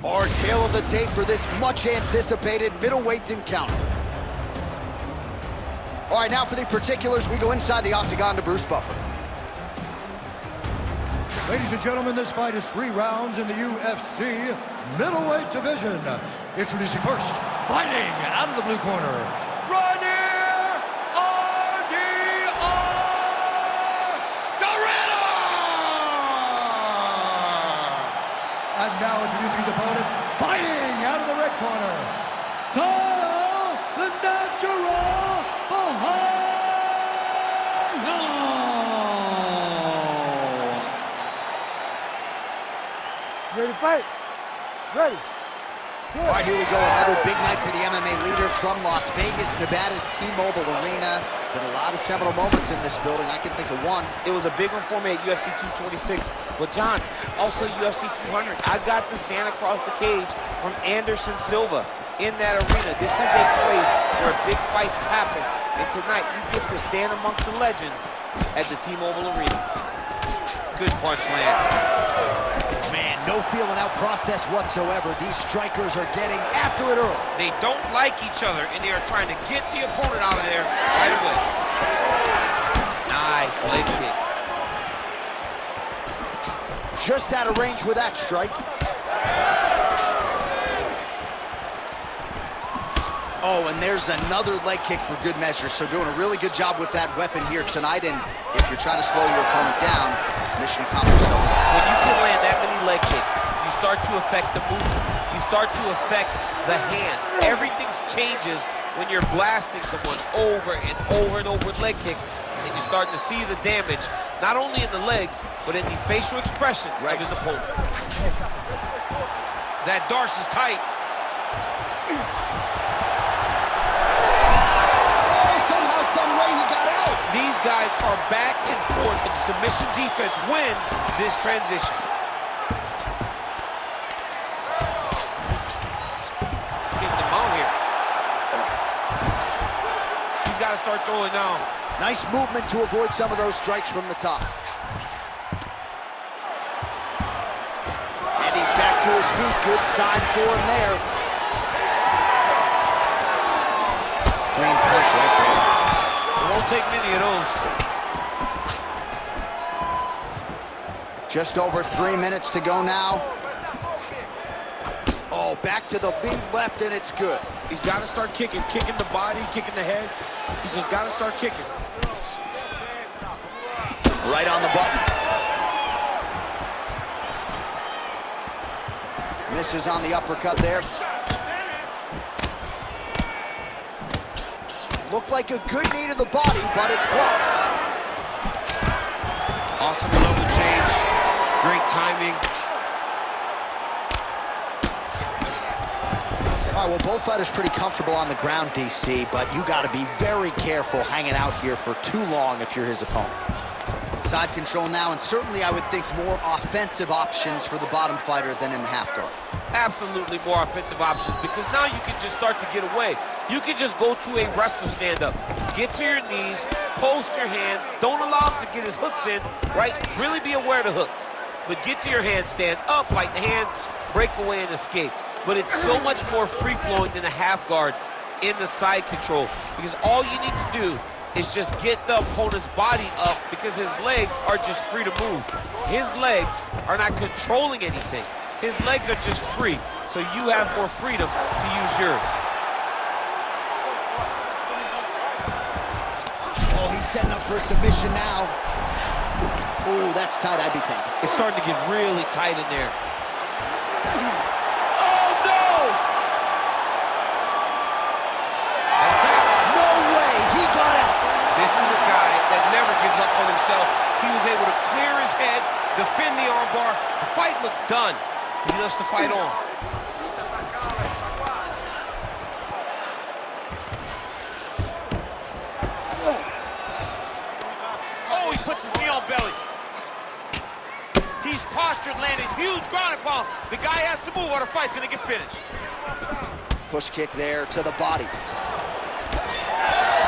Our tale of the tape for this much-anticipated middleweight encounter. All right, now for the particulars, we go inside the octagon to Bruce Buffer. Ladies and gentlemen, this fight is 3 rounds in the UFC middleweight division. Introducing first, fighting out of the blue corner, Reiner Garrett! And now introducing his opponent, fighting out of the red corner, Caio the Natural Borralho! Ready to fight? Ready. All right, here we go. Another big night for the MMA leader from Las Vegas, Nevada's T-Mobile Arena. Been a lot of seminal moments in this building. I can think of one. It was a big one for me at UFC 226. But John, also UFC 200. I got to stand across the cage from Anderson Silva in that arena. This is a place where big fights happen. And tonight, you get to stand amongst the legends at the T-Mobile Arena. Good punch land. Man, no feeling out process whatsoever. These strikers are getting after it early. They don't like each other, and they are trying to get the opponent out of there right away. Nice leg kick. Just out of range with that strike. Oh, and there's another leg kick for good measure. So doing a really good job with that weapon here tonight. And if you're trying to slow your opponent down, mission accomplished. So when you can land that many leg kicks, you start to affect the movement. You start to affect the hands. Everything changes when you're blasting someone over and over and over with leg kicks, and you're starting to see the damage, not only in the legs, but in the facial expression of his opponent. That Darce is tight. Somehow, some way he got out. These guys are back and forth, and the submission defense wins this transition. Getting them out here. He's got to start throwing now. Nice movement to avoid some of those strikes from the top. And he's back to his feet. Good sign for him there. Clean punch right there. It won't take many of those. Just over 3 minutes to go now. Oh, back to the lead left, and it's good. He's got to start kicking the body, kicking the head. He's just got to start kicking. Right on the button. Misses on the uppercut there. Looked like a good knee to the body, but it's blocked. Awesome level change. Great timing. All right, well, both fighters pretty comfortable on the ground, DC, but you got to be very careful hanging out here for too long if you're his opponent. Side control now, and certainly I would think more offensive options for the bottom fighter than in the half guard. Absolutely more offensive options, because now you can just start to get away. You can just go to a wrestler stand-up. Get to your knees, post your hands, don't allow him to get his hooks in, right? Really be aware of the hooks. But get to your hands, stand up, like the hands, break away and escape. But it's so much more free-flowing than a half guard in the side control, because all you need to do is just get the opponent's body up, because his legs are just free to move. His legs are not controlling anything. His legs are just free, so you have more freedom to use yours. Oh, he's setting up for a submission now. Oh, that's tight. I'd be taken. It's starting to get really tight in there. This is a guy that never gives up on himself. He was able to clear his head, defend the armbar. The fight looked done. He loves to fight on. Oh, he puts his knee on belly. He's postured, landing huge ground and pound. The guy has to move or the fight's gonna get finished. Push kick there to the body.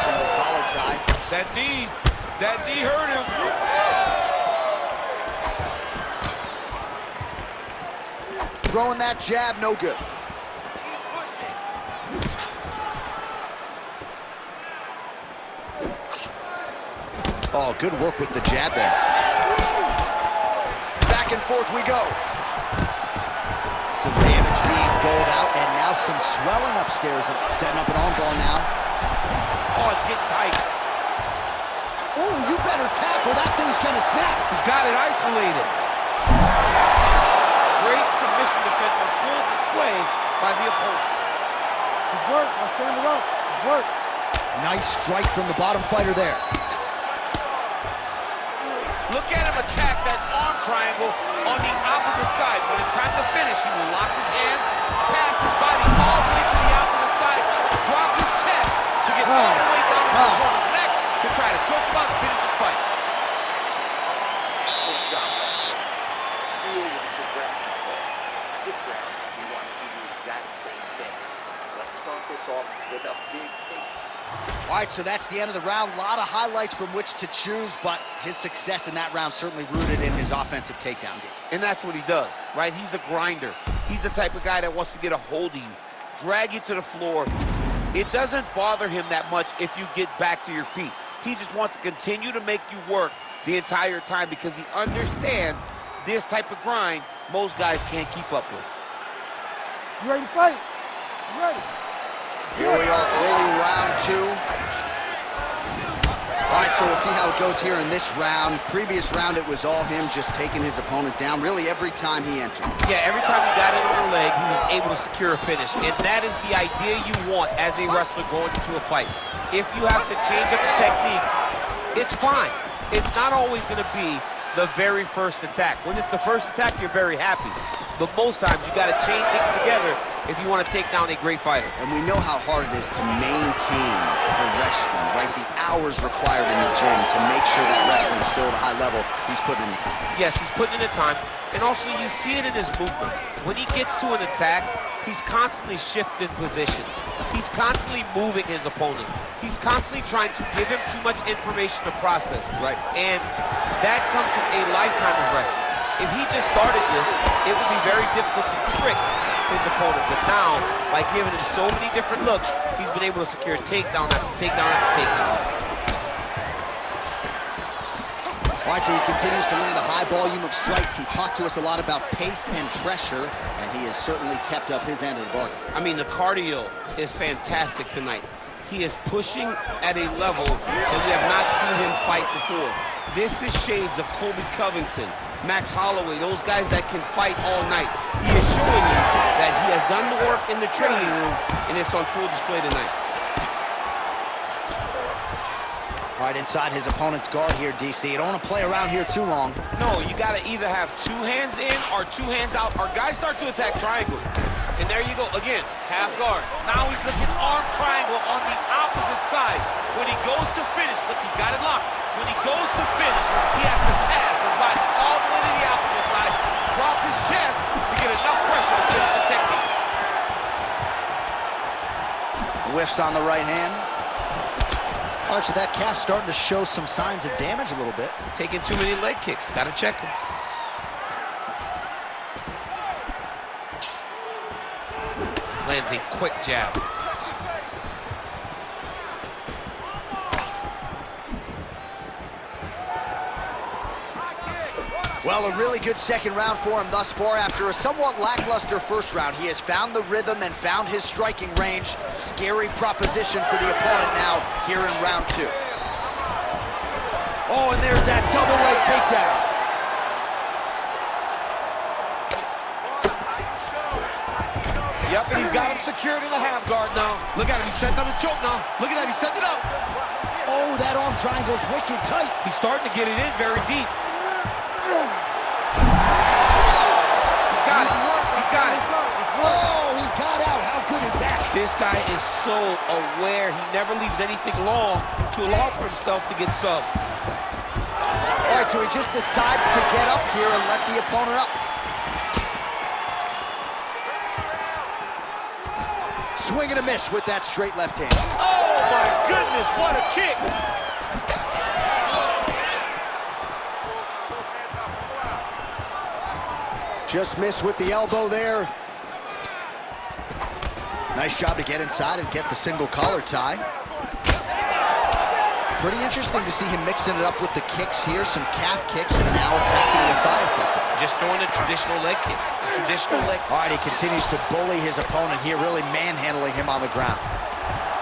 Single collar tie. That knee hurt him. Throwing that jab, no good. Oh, good work with the jab there. Back and forth we go. Some damage being doled out, and now some swelling upstairs. Setting up an arm bar now. Oh, it's getting tight. Oh, you better tap or that thing's gonna snap. He's got it isolated. Great submission defense on full display by the opponent. It's work. I'll stand it up. It's work. Nice strike from the bottom fighter there. Look at him attack that arm triangle on the opposite side. When it's time to finish, he will lock his hands, pass his body all the way to the opposite side, drop his chest to get all the way down his opponent's neck to try to choke him out and finish the fight. Excellent job, Lester. Deal with the good ground control. This round, we want to do the exact same thing. Let's start this off with a big take. All right, so that's the end of the round. A lot of highlights from which to choose, but his success in that round certainly rooted in his offensive takedown game. And that's what he does, right? He's a grinder. He's the type of guy that wants to get a hold of you, drag you to the floor. It doesn't bother him that much if you get back to your feet. He just wants to continue to make you work the entire time because he understands this type of grind most guys can't keep up with. You ready to fight? You ready? Here we are, early round 2. All right, so we'll see how it goes here in this round. Previous round, it was all him just taking his opponent down really every time he entered. Yeah, every time he got in on the leg, he was able to secure a finish. And that is the idea you want as a wrestler going into a fight. If you have to change up the technique, it's fine. It's not always going to be the very first attack. When it's the first attack, you're very happy. But most times, you got to chain things together if you want to take down a great fighter. And we know how hard it is to maintain the wrestling, right? The hours required in the gym to make sure that wrestling is still at a high level. He's putting in the time. Yes, he's putting in the time. And also, you see it in his movements. When he gets to an attack, he's constantly shifting positions. He's constantly moving his opponent. He's constantly trying to give him too much information to process. Right. And that comes from a lifetime of wrestling. If he just started this, it would be very difficult to trick his opponent. But now, by giving him so many different looks, he's been able to secure takedown after takedown after takedown. All right, so he continues to land a high volume of strikes. He talked to us a lot about pace and pressure, and he has certainly kept up his end of the bargain. I mean, the cardio is fantastic tonight. He is pushing at a level that we have not seen him fight before. This is shades of Colby Covington, Max Holloway, those guys that can fight all night. He is showing you that he has done the work in the training room, and it's on full display tonight. All right, inside his opponent's guard here, DC. You don't want to play around here too long. No, you got to either have 2 hands in or 2 hands out, or guys start to attack triangles. And there you go, again, half guard. Now he's looking arm triangle on the opposite side. When he goes to finish, look, he's got it locked. When he goes to finish, he has to pass his body all the way to the opposite side, drop his chest to get enough pressure to finish the technique. Whiffs on the right hand. All right, so that calf starting to show some signs of damage a little bit. Taking too many leg kicks, got to check him. Lands a quick jab. Well, a really good second round for him thus far. After a somewhat lackluster first round, he has found the rhythm and found his striking range. Scary proposition for the opponent now here in round 2. Oh, and there's that double leg takedown. Yep, and he's got him secured in the half guard now. Look at him, he's setting up a choke now. Look at that, he's setting it up. Oh, that arm triangle's wicked tight. He's starting to get it in very deep. He's got it, he's got it. Oh, he got out. How good is that? This guy is so aware. He never leaves anything long to allow for himself to get subbed. All right, so he just decides to get up here and let the opponent up. Swing and a miss with that straight left hand. Oh my goodness, what a kick! Just missed with the elbow there. Nice job to get inside and get the single collar tie. Pretty interesting to see him mixing it up with the kicks here, some calf kicks, and now attacking with thigh effectively. Just throwing a traditional leg kick. Traditional leg. All right, he continues to bully his opponent here, really manhandling him on the ground.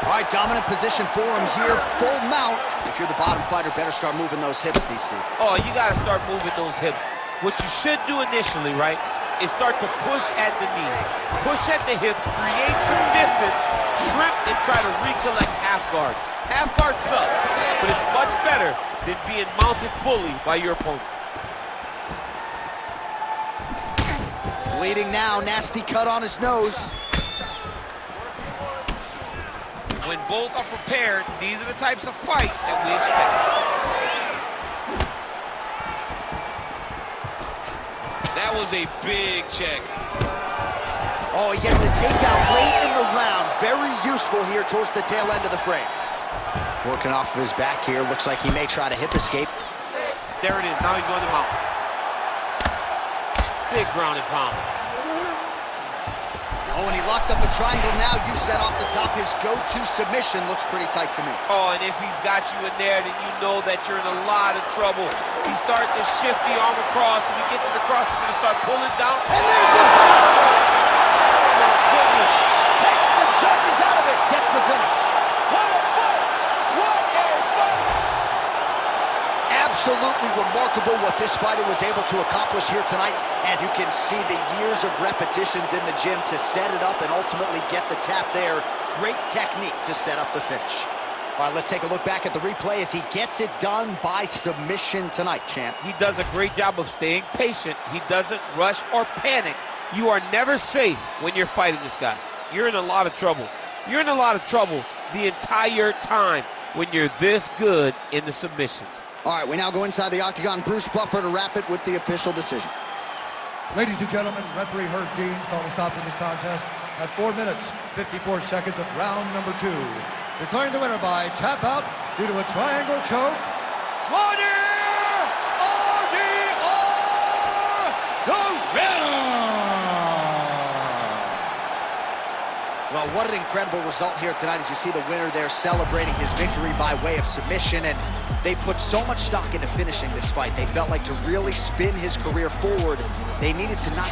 All right, dominant position for him here, full mount. If you're the bottom fighter, better start moving those hips, DC. Oh, you got to start moving those hips. What you should do initially, right, is start to push at the knees. Push at the hips, create some distance, shrimp, and try to recollect half guard. Half guard sucks, but it's much better than being mounted fully by your opponent. Bleeding now, nasty cut on his nose. When both are prepared, these are the types of fights that we expect. That was a big check. Oh, he gets the takedown late in the round. Very useful here towards the tail end of the frame. Working off of his back here. Looks like he may try to hip escape. There it is. Now he's going to mount. Big ground and pound. Oh, and he locks up a triangle now. You set off the top. His go-to submission looks pretty tight to me. Oh, and if he's got you in there, then you know that you're in a lot of trouble. He's starting to shift the arm across. If he gets it across, he's going to start pulling down. And there's the tap! Oh, my goodness. Takes the judges out of it. Gets the finish. What a fight! What a fight! Absolutely remarkable what this fighter was able to accomplish here tonight. As you can see, the years of repetitions in the gym to set it up and ultimately get the tap there. Great technique to set up the finish. All right, let's take a look back at the replay as he gets it done by submission tonight, champ. He does a great job of staying patient. He doesn't rush or panic. You are never safe when you're fighting this guy. You're in a lot of trouble. You're in a lot of trouble the entire time when you're this good in the submissions. All right, we now go inside the octagon. Bruce Buffer to wrap it with the official decision. Ladies and gentlemen, referee Herb Deans calling a stop to this contest at 4 minutes, 54 seconds of round number 2. Declaring the winner by tap out due to a triangle choke, Reiner, RDR, the winner! Well, what an incredible result here tonight as you see the winner there celebrating his victory by way of submission, and they put so much stock into finishing this fight. They felt like to really spin his career forward, they needed to not